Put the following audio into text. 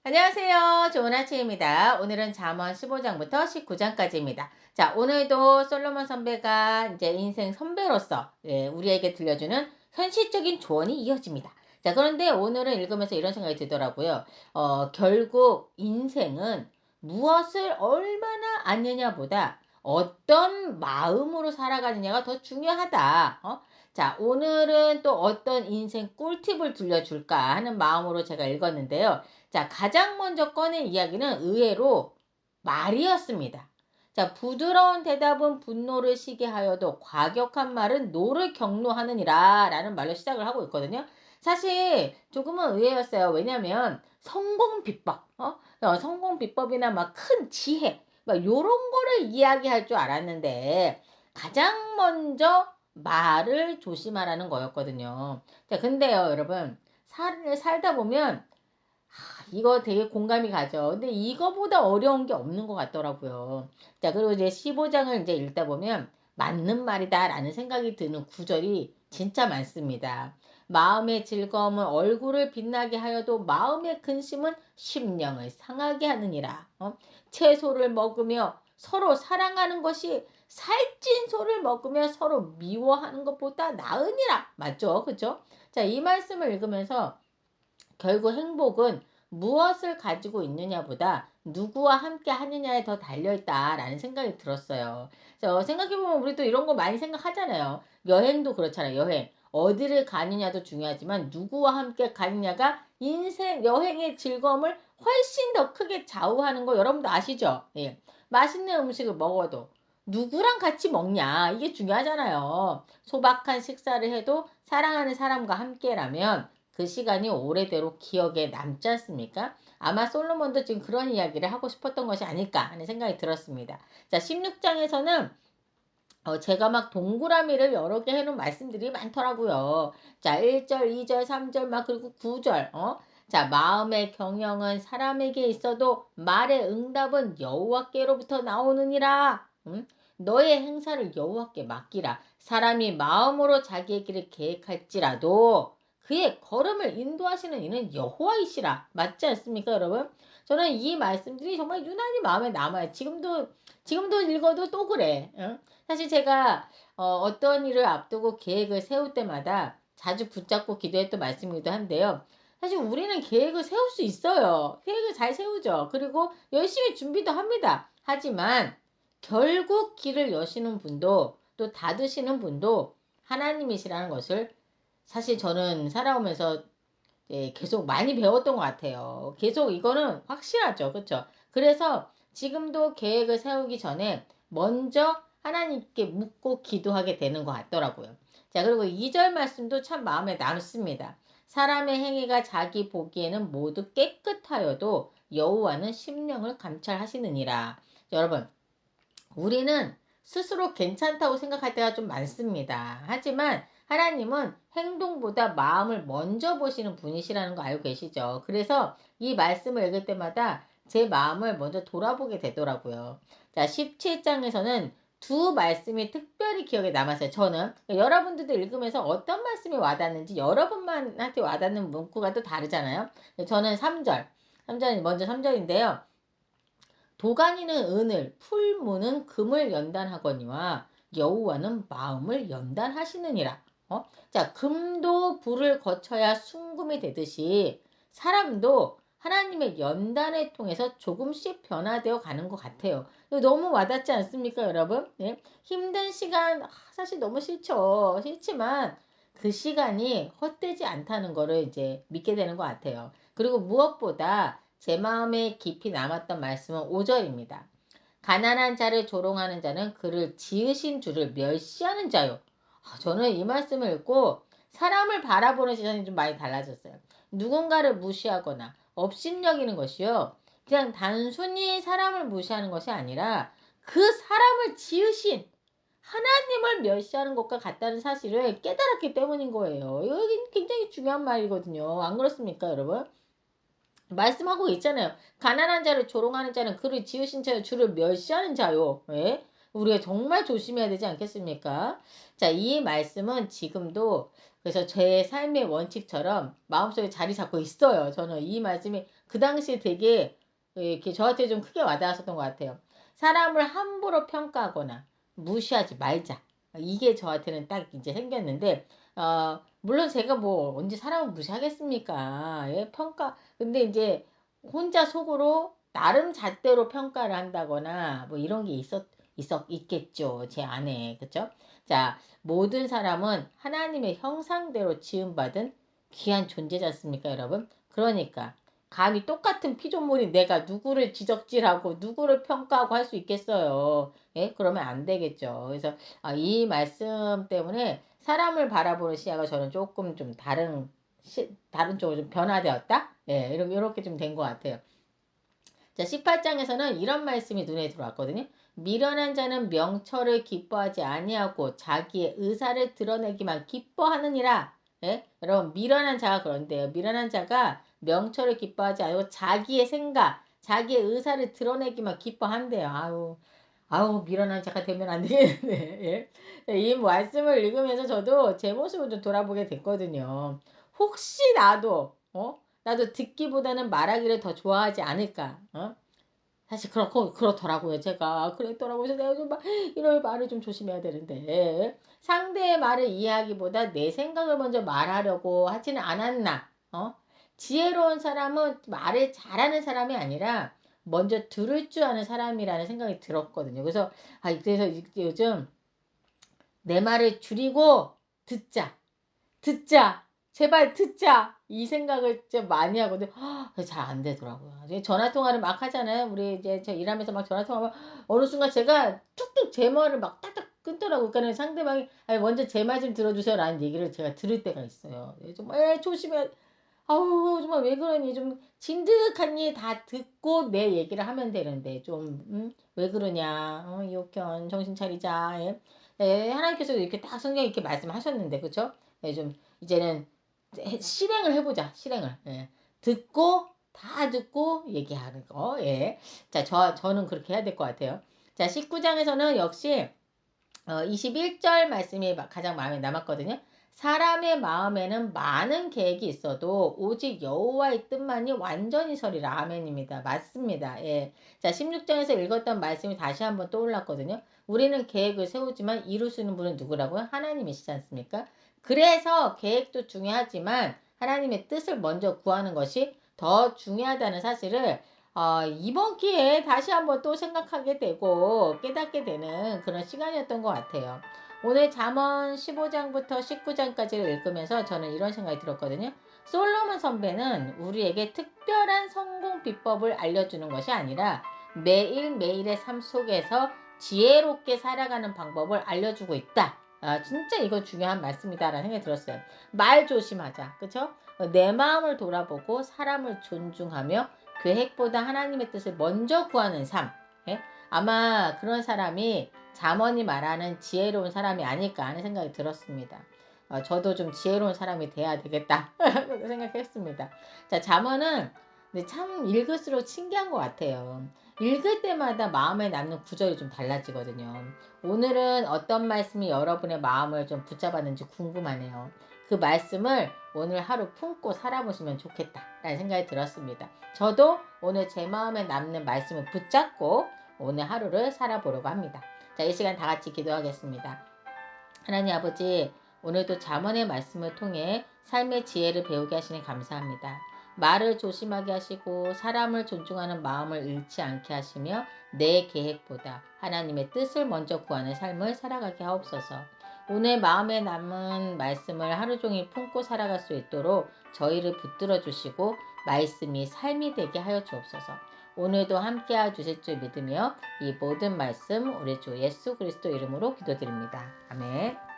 안녕하세요. 좋은 아침입니다. 오늘은 잠언 15장부터 19장까지입니다. 자, 오늘도 솔로몬 선배가 이제 인생 선배로서 우리에게 들려주는 현실적인 조언이 이어집니다. 자, 그런데 오늘은 읽으면서 이런 생각이 들더라고요. 결국 인생은 무엇을 얼마나 아느냐보다 어떤 마음으로 살아가느냐가 더 중요하다. 자, 오늘은 또 어떤 인생 꿀팁을 들려줄까 하는 마음으로 제가 읽었는데요. 자, 가장 먼저 꺼낸 이야기는 의외로 말이었습니다. 자, 부드러운 대답은 분노를 시게 하여도 과격한 말은 노를 경노하느니라 라는 말로 시작을 하고 있거든요. 사실 조금은 의외였어요. 왜냐면 성공 비법, 성공 비법이나 막 큰 지혜, 막 요런 거를 이야기할 줄 알았는데 가장 먼저 말을 조심하라는 거였거든요. 자, 근데요, 여러분, 살다 보면 이거 되게 공감이 가죠. 근데 이거보다 어려운 게 없는 것 같더라고요. 자, 그리고 이제 15장을 이제 읽다 보면 맞는 말이다라는 생각이 드는 구절이 진짜 많습니다. 마음의 즐거움은 얼굴을 빛나게 하여도 마음의 근심은 심령을 상하게 하느니라. 채소를 먹으며 서로 사랑하는 것이 살찐 소를 먹으며 서로 미워하는 것보다 나으니라. 맞죠? 그죠? 자, 이 말씀을 읽으면서 결국 행복은 무엇을 가지고 있느냐보다 누구와 함께 하느냐에 더 달려있다라는 생각이 들었어요. 생각해보면 우리도 이런 거 많이 생각하잖아요. 여행도 그렇잖아요. 여행. 어디를 가느냐도 중요하지만 누구와 함께 가느냐가 인생 여행의 즐거움을 훨씬 더 크게 좌우하는 거 여러분도 아시죠? 예. 맛있는 음식을 먹어도 누구랑 같이 먹냐 이게 중요하잖아요. 소박한 식사를 해도 사랑하는 사람과 함께라면 그 시간이 오래도록 기억에 남지 않습니까? 아마 솔로몬도 지금 그런 이야기를 하고 싶었던 것이 아닐까 하는 생각이 들었습니다. 자, 16장에서는 제가 막 동그라미를 여러 개 해놓은 말씀들이 많더라고요. 자, 1절, 2절, 3절, 막 그리고 9절. 자, 마음의 경영은 사람에게 있어도 말의 응답은 여호와께로부터 나오느니라. 너의 행사를 여호와께 맡기라. 사람이 마음으로 자기의 길을 계획할지라도 그의 걸음을 인도하시는 이는 여호와이시라. 맞지 않습니까, 여러분? 저는 이 말씀들이 정말 유난히 마음에 남아요. 지금도 읽어도 또 그래. 응? 사실 제가 어떤 일을 앞두고 계획을 세울 때마다 자주 붙잡고 기도했던 말씀이기도 한데요. 사실 우리는 계획을 세울 수 있어요. 계획을 잘 세우죠. 그리고 열심히 준비도 합니다. 하지만 결국 길을 여시는 분도 또 닫으시는 분도 하나님이시라는 것을 사실 저는 살아오면서 계속 많이 배웠던 것 같아요. 계속 이거는 확실하죠. 그렇죠? 그래서 지금도 계획을 세우기 전에 먼저 하나님께 묻고 기도하게 되는 것 같더라고요. 자, 그리고 2절 말씀도 참 마음에 남습니다. 사람의 행위가 자기 보기에는 모두 깨끗하여도 여호와는 심령을 감찰하시느니라. 여러분, 우리는 스스로 괜찮다고 생각할 때가 좀 많습니다. 하지만 하나님은 행동보다 마음을 먼저 보시는 분이시라는 거 알고 계시죠? 그래서 이 말씀을 읽을 때마다 제 마음을 먼저 돌아보게 되더라고요. 자, 17장에서는 두 말씀이 특별히 기억에 남았어요. 저는 여러분들도 읽으면서 어떤 말씀이 와닿는지 여러분만한테 와닿는 문구가 또 다르잖아요. 저는 3절, 3절 먼저 3절인데요. 도가니는 은을, 풀무는 금을 연단하거니와 여호와는 마음을 연단하시느니라. 자, 금도 불을 거쳐야 순금이 되듯이 사람도 하나님의 연단을 통해서 조금씩 변화되어 가는 것 같아요. 이거 너무 와닿지 않습니까, 여러분? 네? 힘든 시간 사실 너무 싫지만 그 시간이 헛되지 않다는 거를 이제 믿게 되는 것 같아요. 그리고 무엇보다 제 마음에 깊이 남았던 말씀은 5절입니다. 가난한 자를 조롱하는 자는 그를 지으신 주를 멸시하는 자요. 저는 이 말씀을 읽고 사람을 바라보는 시선이 좀 많이 달라졌어요. 누군가를 무시하거나 업신여기는 것이요. 그냥 단순히 사람을 무시하는 것이 아니라 그 사람을 지으신 하나님을 멸시하는 것과 같다는 사실을 깨달았기 때문인 거예요. 이거 굉장히 중요한 말이거든요. 안 그렇습니까, 여러분? 말씀하고 있잖아요. 가난한 자를 조롱하는 자는 그를 지으신 자요 주를 멸시하는 자요. 예? 우리가 정말 조심해야 되지 않겠습니까? 자, 이 말씀은 지금도 그래서 제 삶의 원칙처럼 마음속에 자리 잡고 있어요. 저는 이 말씀이 그 당시에 되게 이렇게 저한테 좀 크게 와닿았었던 것 같아요. 사람을 함부로 평가하거나 무시하지 말자. 이게 저한테는 딱 이제 생겼는데, 물론 제가 뭐 언제 사람을 무시하겠습니까? 예, 근데 이제 혼자 속으로 나름 잣대로 평가를 한다거나 뭐 이런 게 있겠죠. 제 안에. 그쵸? 자, 모든 사람은 하나님의 형상대로 지음받은 귀한 존재지 않습니까, 여러분? 그러니까 감히 똑같은 피조물인 내가 누구를 지적질하고 누구를 평가하고 할 수 있겠어요. 예? 그러면 안 되겠죠. 그래서 이 말씀 때문에 사람을 바라보는 시야가 저는 조금 좀 다른 쪽으로 좀 변화되었다? 예, 이렇게 좀 된 것 같아요. 자, 18장에서는 이런 말씀이 눈에 들어왔거든요. 미련한 자는 명철을 기뻐하지 아니하고 자기의 의사를 드러내기만 기뻐하느니라. 예? 여러분, 미련한 자가 그런데요. 미련한 자가 명철을 기뻐하지 않고 자기의 생각, 자기의 의사를 드러내기만 기뻐한대요. 아우, 미련한 자가 되면 안 되겠네. 예? 이 말씀을 읽으면서 저도 제 모습을 좀 돌아보게 됐거든요. 혹시 나도 듣기보다는 말하기를 더 좋아하지 않을까? 사실 그렇더라고요. 제가 그랬더라고요. 그래서 내가 좀 이런 말을 좀 조심해야 되는데 상대의 말을 이해하기보다 내 생각을 먼저 말하려고 하지는 않았나? 지혜로운 사람은 말을 잘하는 사람이 아니라 먼저 들을 줄 아는 사람이라는 생각이 들었거든요. 그래서 요즘 내 말을 줄이고 듣자. 듣자. 제발 듣자. 이 생각을 진짜 많이 하거든요. 잘 안 되더라고요. 전화 통화를 막 하잖아요. 우리 이제 저 일하면서 막 전화 통화하면 어느 순간 제가 툭툭 제 말을 막 딱딱 끊더라고요. 그러니까 상대방이 먼저 제 말 좀 들어주세요라는 얘기를 제가 들을 때가 있어요. 정말 조심해. 아우 정말 왜 그러니 좀 진득하니 다 듣고 내 얘기를 하면 되는데 좀 왜 그러냐. 이옥현 정신 차리자. 예. 예, 하나님께서도 이렇게 딱 성경 이렇게 말씀하셨는데 그쵸? 예, 좀 이제는 실행을 해보자. 실행을. 예. 다 듣고 얘기하는 거. 예. 자, 저는 그렇게 해야 될 것 같아요. 자, 19장에서는 역시 21절 말씀이 가장 마음에 남았거든요. 사람의 마음에는 많은 계획이 있어도 오직 여호와의 뜻만이 완전히 서리라. 아멘입니다. 맞습니다. 예. 자, 16장에서 읽었던 말씀이 다시 한번 떠올랐거든요. 우리는 계획을 세우지만 이루시는 분은 누구라고요? 하나님이시지 않습니까? 그래서 계획도 중요하지만 하나님의 뜻을 먼저 구하는 것이 더 중요하다는 사실을 이번 기회에 다시 한번 또 생각하게 되고 깨닫게 되는 그런 시간이었던 것 같아요. 오늘 잠언 15장부터 19장까지를 읽으면서 저는 이런 생각이 들었거든요. 솔로몬 선배는 우리에게 특별한 성공 비법을 알려주는 것이 아니라 매일매일의 삶 속에서 지혜롭게 살아가는 방법을 알려주고 있다. 진짜 이거 중요한 말씀이다라는 생각이 들었어요. 말 조심하자. 그쵸? 내 마음을 돌아보고 사람을 존중하며 계획보다 하나님의 뜻을 먼저 구하는 삶. 예? 아마 그런 사람이 잠언이 말하는 지혜로운 사람이 아닐까 하는 생각이 들었습니다. 저도 좀 지혜로운 사람이 돼야 되겠다 생각했습니다. 자, 잠언은 참 읽을수록 신기한 것 같아요. 읽을 때마다 마음에 남는 구절이 좀 달라지거든요. 오늘은 어떤 말씀이 여러분의 마음을 좀 붙잡았는지 궁금하네요. 그 말씀을 오늘 하루 품고 살아보시면 좋겠다라는 생각이 들었습니다. 저도 오늘 제 마음에 남는 말씀을 붙잡고 오늘 하루를 살아보려고 합니다. 자, 이 시간 다 같이 기도하겠습니다. 하나님 아버지, 오늘도 잠언의 말씀을 통해 삶의 지혜를 배우게 하시니 감사합니다. 말을 조심하게 하시고 사람을 존중하는 마음을 잃지 않게 하시며 내 계획보다 하나님의 뜻을 먼저 구하는 삶을 살아가게 하옵소서. 오늘 마음에 남은 말씀을 하루 종일 품고 살아갈 수 있도록 저희를 붙들어 주시고 말씀이 삶이 되게 하여 주옵소서. 오늘도 함께해 주실 줄 믿으며 이 모든 말씀 우리 주 예수 그리스도 이름으로 기도드립니다. 아멘.